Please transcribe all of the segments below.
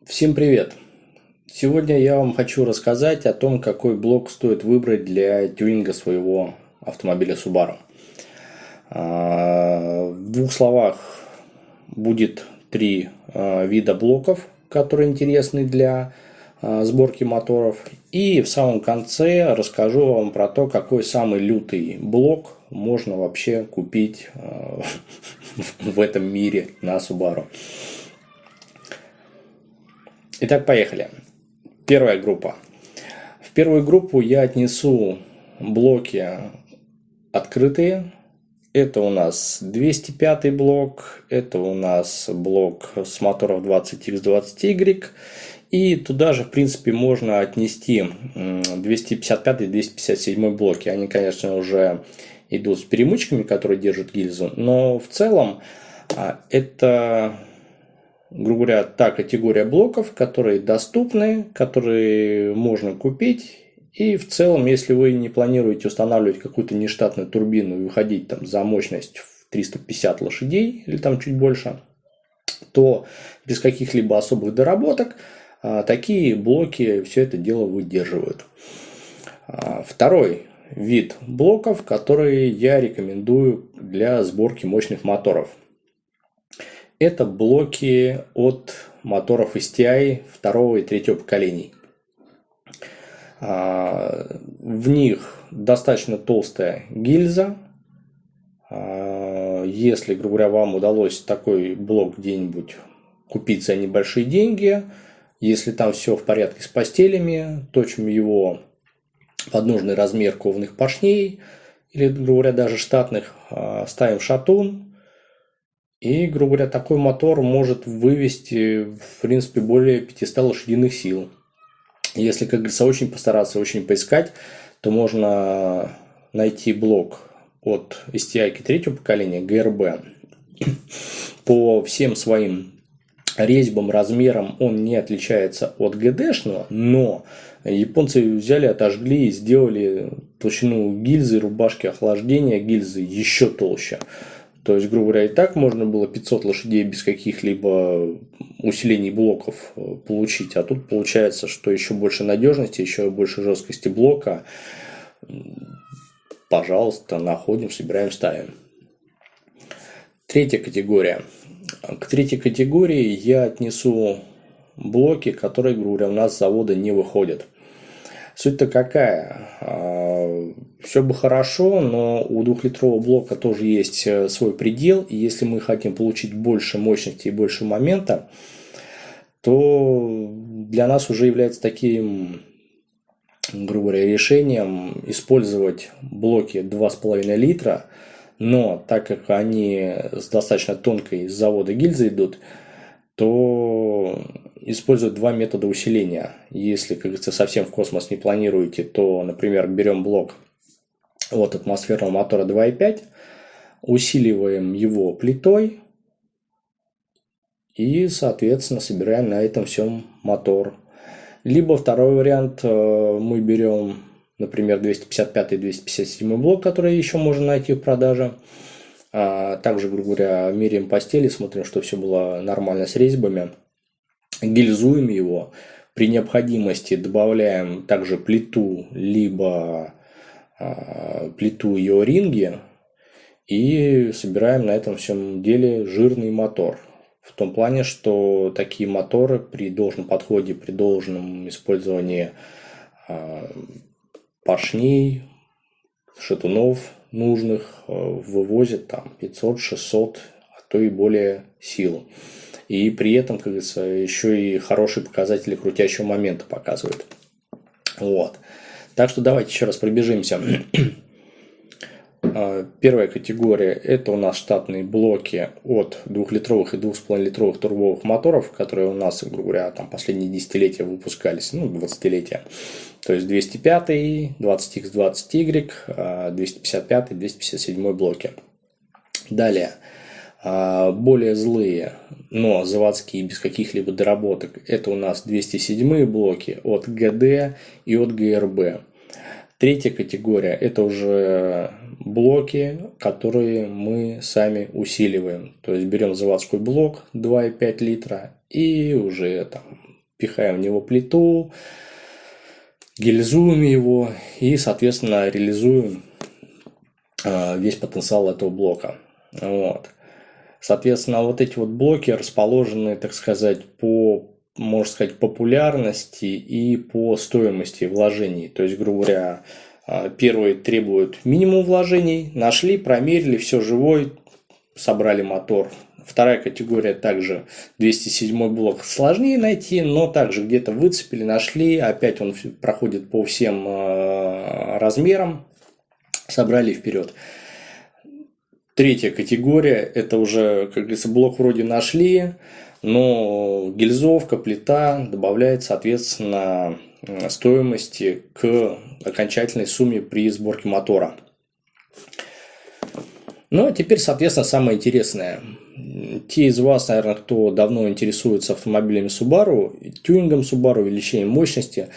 Всем привет! Сегодня я вам хочу рассказать о том, какой блок стоит выбрать для тюнинга своего автомобиля Subaru. В двух словах будет три вида блоков, которые интересны для сборки моторов. И в самом конце расскажу вам про то, какой самый лютый блок можно вообще купить в этом мире на Subaru. Итак, поехали. Первая группа. В первую группу я отнесу блоки открытые. Это у нас 205 блок, это у нас блок с моторов 20X20Y. И туда же, в принципе, можно отнести 255 и 257 блоки. Они, конечно, уже идут с перемычками, которые держат гильзу. Но в целом это, грубо говоря, та категория блоков, которые доступны, которые можно купить. И в целом, если вы не планируете устанавливать какую-то нештатную турбину и выходить там за мощность в 350 лошадей или там чуть больше, то без каких-либо особых доработок такие блоки все это дело выдерживают. Второй вид блоков, которые я рекомендую для сборки мощных моторов. Это блоки от моторов STI второго и третьего поколений. В них достаточно толстая гильза. Если, грубо говоря, вам удалось такой блок где-нибудь купить за небольшие деньги, если там все в порядке с постелями, точим его под нужный размер кованых поршней или, грубо говоря, даже штатных, ставим шатун. И, грубо говоря, такой мотор может вывести, в принципе, более 500 лошадиных сил. Если, как говорится, очень постараться, очень поискать, то можно найти блок от STI третьего поколения, GRB. По всем своим резьбам, размерам он не отличается от GD-шного, но японцы взяли, отожгли и сделали толщину гильзы, рубашки охлаждения гильзы еще толще. То есть, грубо говоря, и так можно было 500 лошадей без каких-либо усилений блоков получить. А тут получается, что еще больше надежности, еще больше жесткости блока. Пожалуйста, находим, собираем, ставим. Третья категория. К третьей категории я отнесу блоки, которые, грубо говоря, у нас с завода не выходят. Суть-то какая? Все бы хорошо, но у двухлитрового блока тоже есть свой предел. И если мы хотим получить больше мощности и больше момента, то для нас уже является таким, грубо говоря, решением использовать блоки 2,5 литра. Но так как они с достаточно тонкой с завода гильзы идут, то используют два метода усиления. Если, как говорится, совсем в космос не планируете, то, например, берем блок от атмосферного мотора 2,5, усиливаем его плитой и, соответственно, собираем на этом всем мотор. Либо второй вариант, мы берем, например, 255 и 257 блок, который еще можно найти в продаже. Также, грубо говоря, меряем постели, смотрим, что все было нормально с резьбами. Гильзуем его. При необходимости добавляем также плиту, либо плиту и о-ринги. И собираем на этом всем деле жирный мотор. В том плане, что такие моторы при должном подходе, при должном использовании поршней, шатунов нужных вывозят там 500-600, а то и более сил. И при этом, как говорится, еще и хорошие показатели крутящего момента показывают. Вот. Так что давайте еще раз пробежимся. Первая категория – это у нас штатные блоки от 2-литровых и 2,5-литровых турбовых моторов, которые у нас, грубо говоря, там последние десятилетия выпускались, 20-летия. То есть 205, 20X20Y, 255, 257 блоки. Далее. Более злые, но заводские, без каких-либо доработок, это у нас 207 блоки от ГД и от ГРБ. Третья категория – это уже блоки, которые мы сами усиливаем. То есть берем заводской блок 2,5 литра и уже там пихаем в него плиту, гильзуем его и, соответственно, реализуем весь потенциал этого блока. Вот. Соответственно, вот эти вот блоки расположены, так сказать, по, можно сказать, популярности и по стоимости вложений. То есть, грубо говоря, первые требуют минимум вложений, нашли, промерили, все живой, собрали мотор. Вторая категория также 207 блок сложнее найти, но также где-то выцепили, нашли, опять он проходит по всем размерам, собрали вперед. Третья категория, это уже, как говорится, блок вроде нашли, но гильзовка, плита добавляет, соответственно, стоимости к окончательной сумме при сборке мотора. Ну, а теперь, соответственно, самое интересное. Те из вас, наверное, кто давно интересуется автомобилями Subaru, тюнингом Subaru, увеличением мощности,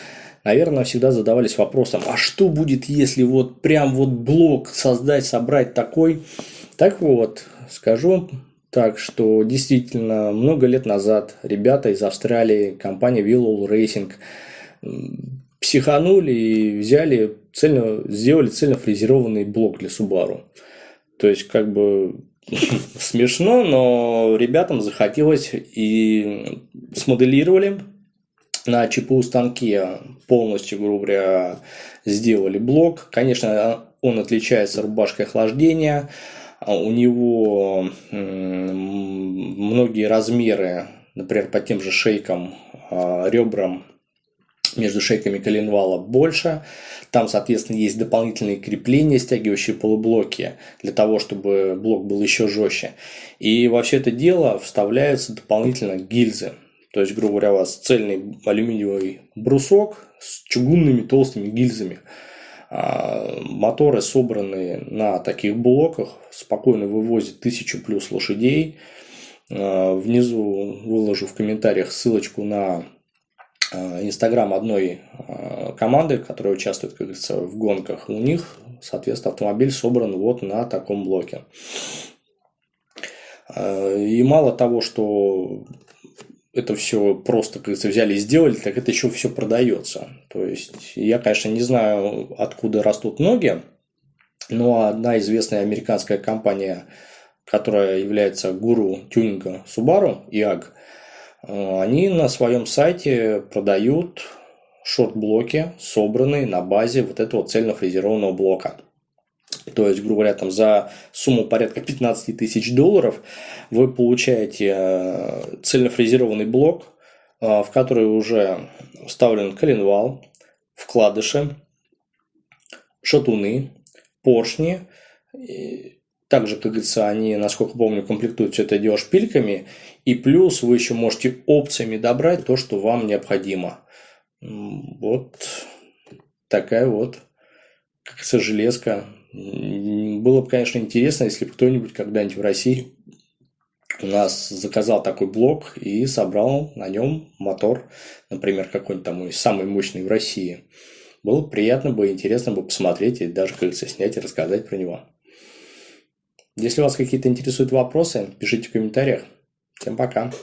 наверное, всегда задавались вопросом, а что будет, если вот прям вот блок создать, собрать такой? Так вот, скажу так, что действительно много лет назад ребята из Австралии, компания Willow Racing, психанули и взяли сделали цельнофрезерованный блок для Subaru. То есть, как бы смешно, но ребятам захотелось и смоделировали на ЧПУ станке полностью, грубо говоря, сделали блок. Конечно, он отличается рубашкой охлаждения. У него многие размеры, например, по тем же шейкам, ребрам, между шейками коленвала больше. Там, соответственно, есть дополнительные крепления, стягивающие полублоки, для того, чтобы блок был еще жестче. И во все это дело вставляются дополнительно гильзы. То есть, грубо говоря, у вас цельный алюминиевый брусок с чугунными толстыми гильзами. Моторы, собранные на таких блоках, спокойно вывозят 1000+ лошадей. Внизу выложу в комментариях ссылочку на Инстаграм одной команды, которая участвует, как говорится, в гонках. У них, соответственно, автомобиль собран вот на таком блоке. И мало того, что это все просто, как говорится, взяли и сделали, так это еще все продается. То есть, я, конечно, не знаю, откуда растут ноги, но одна известная американская компания, которая является гуру тюнинга Subaru, IAG, они на своем сайте продают шорт-блоки, собранные на базе вот этого цельнофрезерованного блока. То есть, грубо говоря, там за сумму порядка $15 000 вы получаете цельнофрезерованный блок, в который уже вставлен коленвал, вкладыши, шатуны, поршни. Также, как говорится, они, насколько помню, комплектуют все это дело шпильками. И плюс вы еще можете опциями добрать то, что вам необходимо. Вот такая вот, как говорится, железка. Было бы, конечно, интересно, если бы кто-нибудь когда-нибудь в России у нас заказал такой блок и собрал на нем мотор, например, какой-нибудь там самый мощный в России. Было бы приятно бы, интересно бы посмотреть и даже, как говорится, снять и рассказать про него. Если вас какие-то интересуют вопросы, пишите в комментариях. Всем пока.